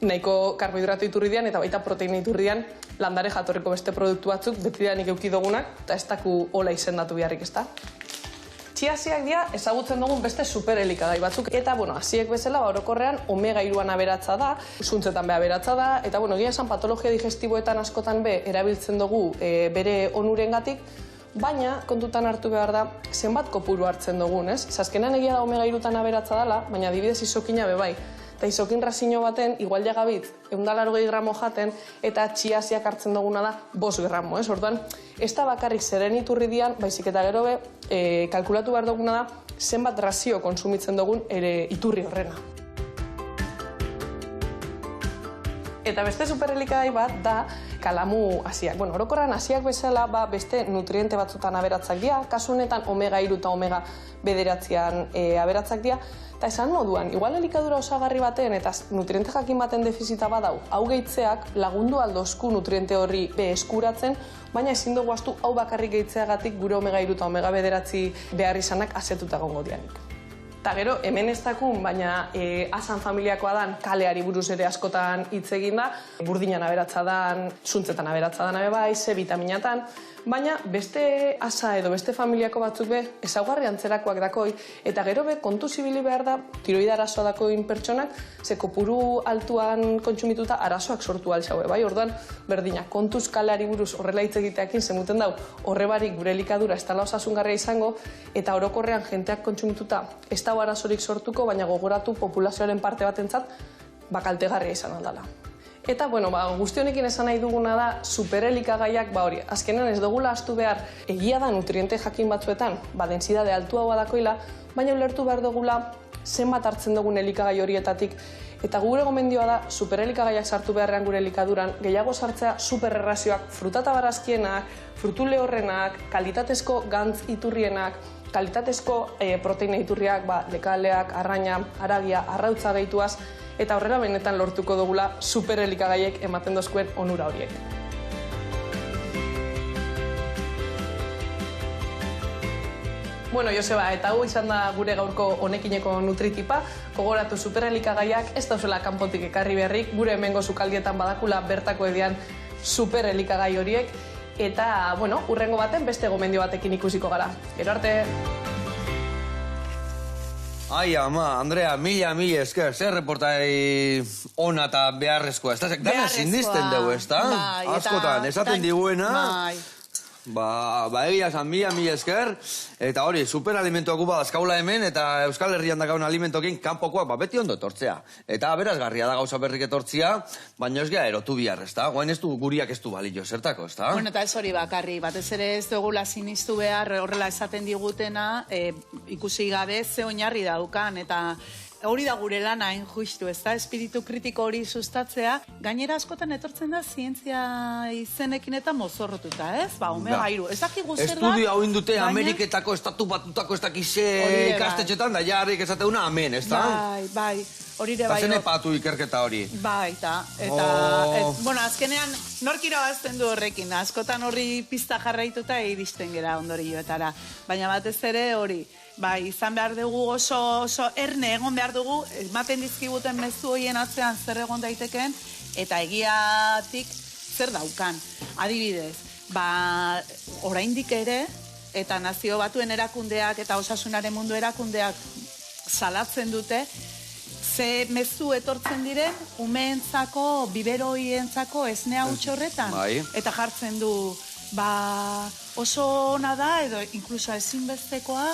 nahiko karbohidrato iturridian eta baita proteina iturridian landare jatorriko beste produktu batzuk betidanik euki dugunak, eta ez daku hola izendatu beharrik, ez da? Txiasiak dira ezagutzen dugun beste superelikagai batzuk. Eta, hasiek bezala, orokorrean omega-3an aberatza da, zuntzetan aberatza da, eta, egia esan patologia digestiboetan askotan erabiltzen dugu bere onurengatik, baina kontutan hartu behar da zenbat kopuru hartzen dugun, ez? Azkenean egia da omega-3an aberatza dela, baina adibidez izokina bai. Eta izokin razino baten, igual jagabit, 180 gramo jaten, eta txiasiak hartzen duguna da 5 gramo, ez? Orduan, ez da bakarrik zeren iturri dian, baizik eta gero kalkulatu behar duguna da, zenbat razio konsumitzen dugun ere iturri horrena. Eta beste superelikagai bat da kalamu hasiak. Orokorran hasiak bezala beste nutriente batzutan aberatzak dira, kasu honetan omega-3 eta omega-9an aberatzak dira, eta esan moduan, igual elikadura osagarri baten eta nutriente jakin baten defizita badau, hau gehitzeak lagundu aldozku nutriente horri eskuratzen, baina ezin dugu astu hau bakarrik gehitzeagatik gure omega-3 eta omega-9 behar izanak asetuta gongo dianik. Eta gero, hemen ez dakun, baina Asan familiakoa dan, kaleari buruz ere askotan hitz egin da, burdinan aberatza dan, zuntzetan aberatza dan bai, C vitaminatan, baina beste asa edo beste familiako batzuk be, ezaugarri antzerakoak dakoi, eta gero be, kontu zibili behar da, tiroida arazoa dakoin pertsonak, ze kopuru altuan kontsumituta arazoak sortu altxaue, bai? Orduan, berdina, kontuz kaleari buruz horrela hitz egiteakin, zemuten dau, horrebarik gure elikadura ez dela osasungarria izango, eta orokorrean jenteak kontsumituta ez dago arazorik sortuko, baina gogoratu populazioaren parte batentzat, kaltegarria izan aldala. Eta, bueno, guzti honekin esan nahi duguna da, superelikagaiak, hori, azkenean ez dugula astu behar, egia da nutriente jakin batzuetan, densidade altua dakoila, baina ulertu behar dugula zenbat hartzen dugun elikagai horietatik, eta gure gomendioa da, superelikagaiak sartu beharrean gure elikaduran, gehiago sartzea supererrazioak, frutata barazkienak, frutu lehorrenak, kalitatezko gantz iturrienak, kalitatezko proteina iturriak, lekaleak, arraina, haragia, arrautza gehituaz, eta horrela benetan lortuko dugula superelikagaiek ematen dozkuen onura horiek. Bueno, Joseba, eta hau izan da gure gaurko honekineko nutritipa, gogoratu superelikagaiak ez dauzela kanpotik ekarri beharrik, gure hemengo sukaldietan badakula bertako edian superelikagai horiek, eta, bueno, hurrengo baten beste gomendio batekin ikusiko gara. Gero arte! Ai, ama, Andrea, mila esker, zer reportai ona eta beharrezkoa, ez da? Dana sindisten dugu, ez da? Askotan, esaten diguena, egia esan mila esker, eta hori, superalimentuak badazkaula hemen, eta Euskal Herrian dakaun alimentokin kanpokoak beti ondo etortzea. Eta berazgarria da gauza berrik etortzea, baina ez gea erotu bihar, ez da? Guain ez du guriak ez du balio, zertako, ez da? Bueno, eta ez hori bakarri, batez ere ez dugula sinistu behar, horrela esaten digutena, ikusi gabe ze oinarri daukan, eta hori da gure lana hain justu, ez da? Espiritu kritiko hori sustatzea, gainera askotan etortzen da zientzia izenekin eta mozorrotuta, ez? Omega 3, ez dakigu zer da? Estudio hau indute Ameriketako, estatu batutako, ez dakize ikastetxetan, da jarrik esateuna amen, ez da? Bai, hori ere bai. Eta zen epatu ikerketa hori. Bai, eta, bueno, azkenean, nork irabazten du horrekin, askotan horri pista jarraituta iristen gera ondorioetara, baina batez ere hori, bai, izan behar dugu oso erne egon behar dugu, ematen dizkiguten mezu horien atzean zer egon daiteken, eta egiatik zer daukan. Adibidez, oraindik ere, eta Nazio Batuen erakundeak eta osasunaren mundu erakundeak salatzen dute, ze mezu etortzen diren, umeentzako, biberoientzako esnea horretan, eta jartzen du, oso ona da, edo inkluso ezinbestekoa,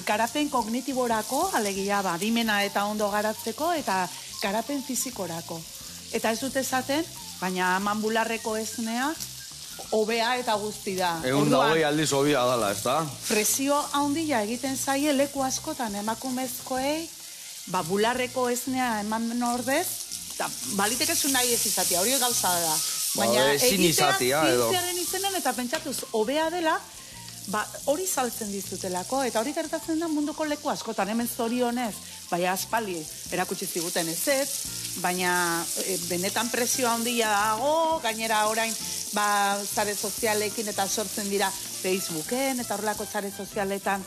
garapen kognitiborako, alegia, adimena eta ondo garatzeko, eta garapen fizikorako. Eta ez dute esaten, baina manbularreko esnea, hobea eta guzti da. 120 aldiz hobea dala, ez da? Presio handia egiten zaie leku askotan emakumezkoei, bularreko esnea eman ordez, eta balitekezu nahi ez izatea, hori gauza da. Baina egitea zientziaren izenen eta pentsatuz hobea dela, hori saltzen dizutelako, eta hori gertatzen da munduko leku askotan, hemen zorionez, baina aspaldi erakutsi ziguten ez, baina benetan presio handia dago, gainera orain zare sozialekin eta sortzen dira Facebooken, eta horrelako zare sozialetan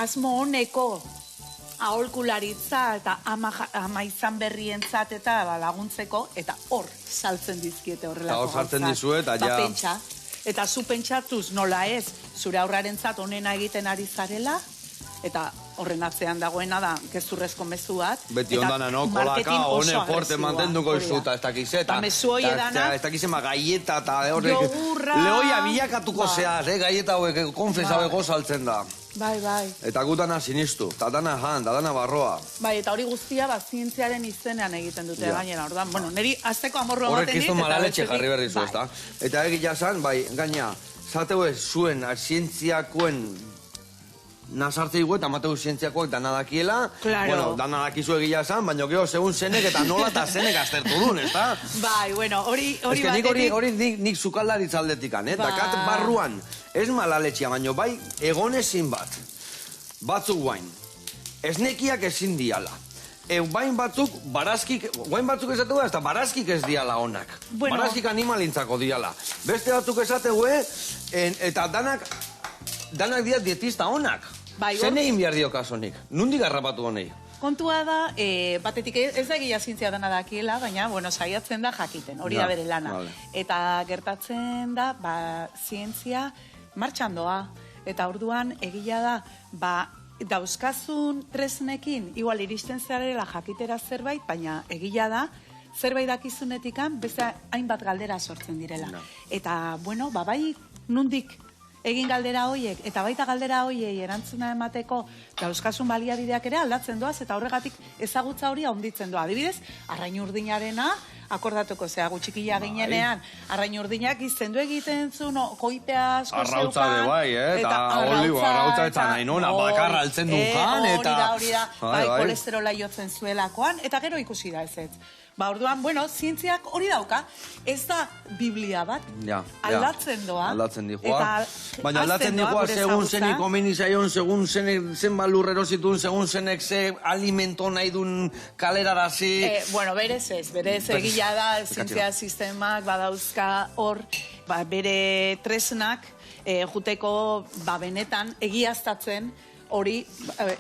asmo honeko aholkularitza eta ama izan berrientzat eta laguntzeko, eta hor saltzen dizkiete horrelako gauzak. Eta hor saltzen dizuet, pentsa. Eta zu pentsatuz nola ez, zure aurrarentzat onena egiten ari zarela, eta horren atzean dagoena da, gezurrezko mezu bat. Beti ondana, no? Kolaka, hone forte mantenduko izuta, ez dakizeta. Eta mezu hoi edana. Ez dakizema gaieta eta horrek. Jogurra. Lehoia bilakatuko zeaz, gaieta hauek, konfesa hauek saltzen da. Bai. Eta gutana sinistu, eta dana jan, eta dana barroa. Bai, eta hori guztia zientziaren izenean egiten dute gainera, ordan. Bueno, niri azteko amorru ematen dit. Horrek izan malaletxe jarri berri zu, ez da? Eta egia zan, gaina, zateu ez zuen zientziakoen nazartze dugu eta mateu zientziakoak dana dakiela. Bueno, dana dakizu egia zan, baina gero segun zenek eta nola eta zenek aztertu duen, ez da? Bai, bueno, hori batetik... Hori nik sukaldaritz aldetikan, dakat barruan, ez malaletxia, baina bai egonezin bat, batzuk guain, esnekiak ezin diala. Guain batzuk esatu da, ez da barazkik ez diala onak. Barazkik animalintzako diala. Beste batzuk esatu eta danak dia dietista onak. Zen egin behar dio kasonik? Nundik harrapatu honei? Kontua da, batetik ez da egia zientzia dana dakiela, baina, saiatzen da jakiten, hori da bere lana. Eta gertatzen da, zientzia martxan doa. Eta orduan, egia da, dauzkazun tresnekin, igual iristen zarela jakitera zerbait, baina egia da, zerbait dakizunetikan, beste hainbat galdera sortzen direla. Eta, bai, nundik egin galdera hoiek, eta baita galdera hoiei erantzuna emateko dauzkasun baliabideak ere aldatzen doaz, eta horregatik ezagutza hori handitzen doa. Adibidez, arrain urdinarena, akordatuko zea gutxikila ginenean, arrain urdinak izendu egiten zuen, koipea asko zeukan. Arrautza de bai, eta arrautza eta nahi nona, bakarra altzen dukan, eta... Hori da, kolesterola jotzen zuelakoan, eta gero ikusi da ez. Orduan, zientziak hori dauka, ez da Biblia bat, aldatzen doa. Aldatzen dihua. Baina aldatzen dihua, segun zenik omeni zaion, segun zen balurrero zituen, segun zenek ze alimento nahi duen kalerarazi. Berez egila da, zientzia sistemak badauzka hor, bere tresnak, juteko benetan egiaztatzen, hori,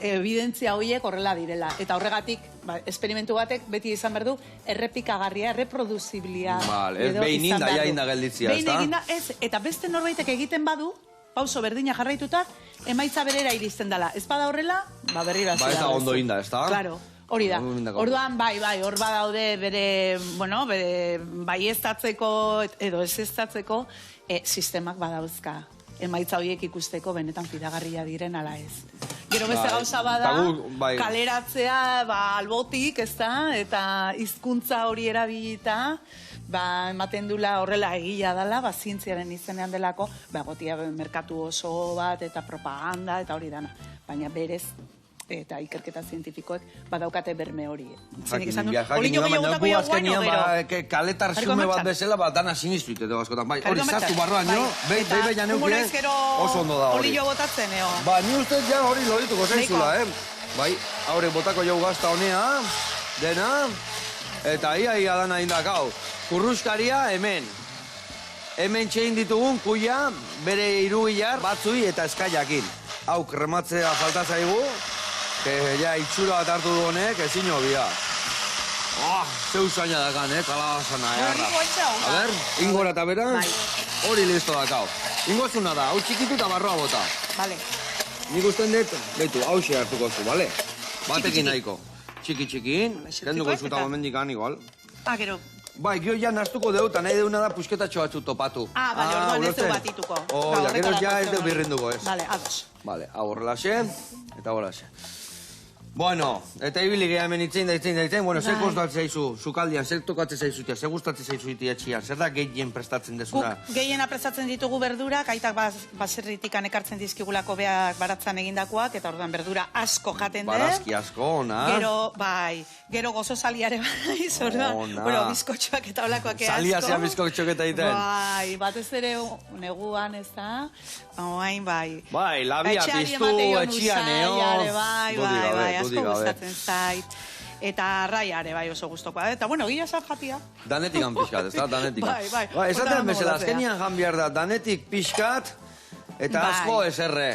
evidentzia horiek horrela direla. Eta horregatik, esperimentu batek beti izan behar du, errepikagarria, erreproduzibilia. Ez behin inda, ja inda gelditzia, ez da? Behin inda, ez, eta beste norbaitek egiten badu, pauso berdina jarraituta, emaitza berera iristen dela. Ez bada horrela, berrira zira. Ez da ondo inda, ez da? Claro, hori da. Orduan, hor badaude bere baieztatzeko edo ezeztatzeko sistemak badauzka. Emaitza horiek ikusteko benetan fidagarria diren ala ez. Gero beste gauza bada, kaleratzea albotik, ez da, eta hizkuntza hori erabilita, ematen dula horrela egia dela, zientziaren izenean delako, gotia merkatu oso bat, eta propaganda, eta hori dana. Baina berez, eta ikerketa zientifikoek badaukate berme hori. Olino gehiago gutako jau guaino, gero. Kaletar zume bat bezala, dana sinistu itetu askotan. Hori sartu barroan, jo? Behi neuke, oso ondo da hori. Olino botatzen, eo. Ni ustez ja hori lorituko zaizula, Bai, haure botako jau gazta honea, dena, eta ia dana indakau. Kurruskaria hemen. Hemen txein ditugun kuia, bere irugilar batzui eta eskaiakin. Hau, krematzea falta zaigu, ja itxura bat hartu du honek, ezin hobia. Zeu zaina dakan, kalabazana, A ber, ingora eta bera, hori listo dakau. Ingozuna da, hau txikitu eta barroa bota. Vale. Nik usten dut, behitu, hau xe hartuko zu, bale? Batekin nahiko. Txiki-txikin, kenduko zuta momendikan igual. Gero. Bai, gio ja naztuko deu, eta nahi deuna da pusketatxo batzu topatu. Bale, orduan ez du batituko. Gero ja ez deu birrinduko ez. Bale, ados. Bale, hau horrelaxe, eta horrelaxe. Bueno, eta ibili geha hemen itzein da, bueno, zer kostatzen zaizu, sukaldian, zer tokatzen zaizutia, zer gustatzen zaizuiti etxian, zer da gehien prestatzen dezuna? Guk gehiena prestatzen ditugu berdurak, aitak baserritikan ekartzen dizkigulako beak baratzan egindakoak, eta orduan berdura asko jaten dut. Barazki asko, ona. Gero gozo saliare bai, orduan, bizkotxoak eta olakoak asko. Salia zean bizkotxoak eta egiten. Bai, batez ere neguan ez da, bai. Bai, labia piztu, etxian, bai, asko gustatzen zait. Eta arraiare bai oso gustokoa. Eta bueno, gila zat jatia. Danetik pixkat, ez da? Danetik. Bai. Esaten bezala, azkenian jan behar da, danetik pixkat, eta asko eserre.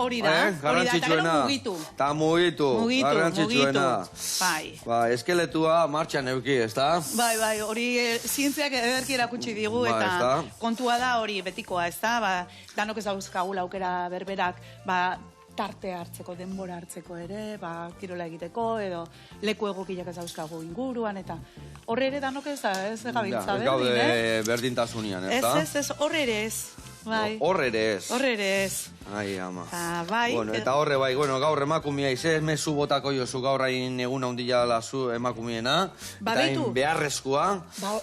Hori da, eta gero mugitu. Eta mugitu, garrantzitsuena. Bai. Eskeletua martxan euki, ez da? Bai, hori zientziak ederki erakutsi digu, eta kontua da hori betikoa, ez da? Danok ez dauzkagula aukera berberak, tarte hartzeko, denbora hartzeko ere, kirola egiteko, edo leku egokilak ez dauzkagu inguruan, eta horre ere danok ez gabiltza berdin, Ez gaude berdintasunian, ez da? Ez, horre ere ez. Horre ere ez. Ai, ama. Bueno, eta horre bai, gaur emakumia izez, mezu botako jozu gaur hain eguna hundila lazu emakumiena, eta hain beharrezkoa.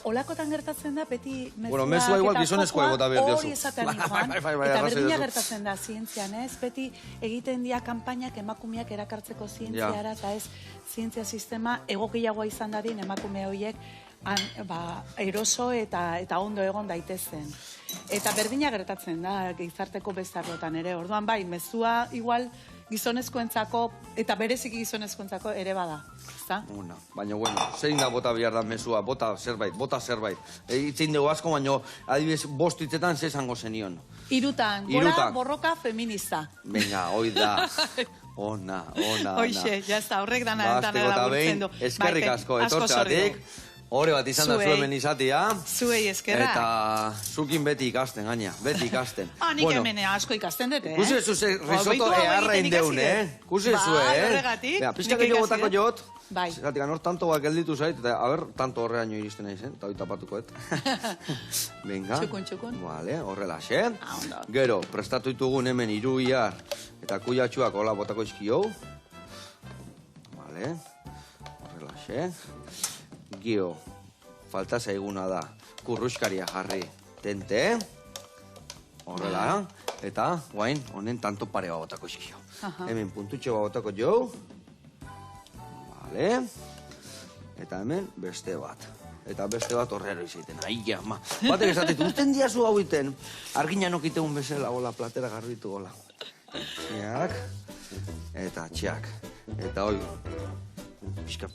Olakotan gertatzen da, beti mezua igual gizonezkoa egota behar diozu. Hori esaten iguan, eta berdina gertatzen da zientzian, ez? Beti egiten dia kanpainak emakumeak erakartzeko zientziara, eta ez zientzia sistema egokiagoa izan dadin emakume horiek eroso eta ondo egon daitezen. Eta berdina gertatzen da, gizarteko bestarrotan ere. Orduan bai, mezua igual gizonezkoentzako, eta bereziki gizonezkoentzako ere bada. Una, baina, bueno, zein da bota behar da mesua, bota zerbait. Itzein dugu asko, baina, adibidez, 5 hitzetan zezango zenion. 3, gora borroka feminista. Venga, hoi da. Ona. Hoixe, jazta, horrek dana laburtzen du. Eskerrik asko, etortzeatik. Hore bat izan da zuen izatea. Zuei eskerrak. Eta zukin beti ikasten, gaina. Beti ikasten. Nik hemen asko ikasten dut, Kusi zuzue risotto eharra indeun, Kusi zuzue, horregatik. Pizkateko botako jot. Bai. Zeratik, anor tanto bat gelditu zait, eta haber, tanto horreaino iristen nahi zen, eta hori tapatukoet. Venga. Txukun. Vale, horrela, xe. Gero, prestatu ditugun hemen 3 ihar eta kuiatxuak hola botako izkio. Vale. Horrela, xe. Gio, falta zaiguna da, kurruskaria jarri. Tente. Horrela, eta, guain, honen tanto pare bat botako izkio. Hemen puntutxo bat botako jo. Vale. Eta hemen beste bat. Eta beste bat horrero izaiten. Ai, ama. Batek esatetu, usten diazu hau iten. Argina nokiteun bezala, hola, platera garbitu, hola. Txiak. Eta txiak. Eta hoi, pixka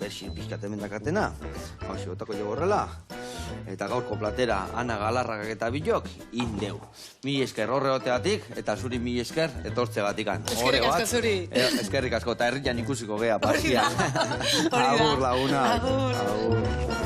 hemen dakatena. Hau, botako jo horrela. Eta gaurko platera, Ana Galarrakak eta bilok, indeu. 1000 esker horreoteatik, eta zuri 1000 esker etortze batikan. Eskerrik asko zuri. Eskerrik asko, eta herrian ikusiko gea, pasia. Agur, laguna. Agur.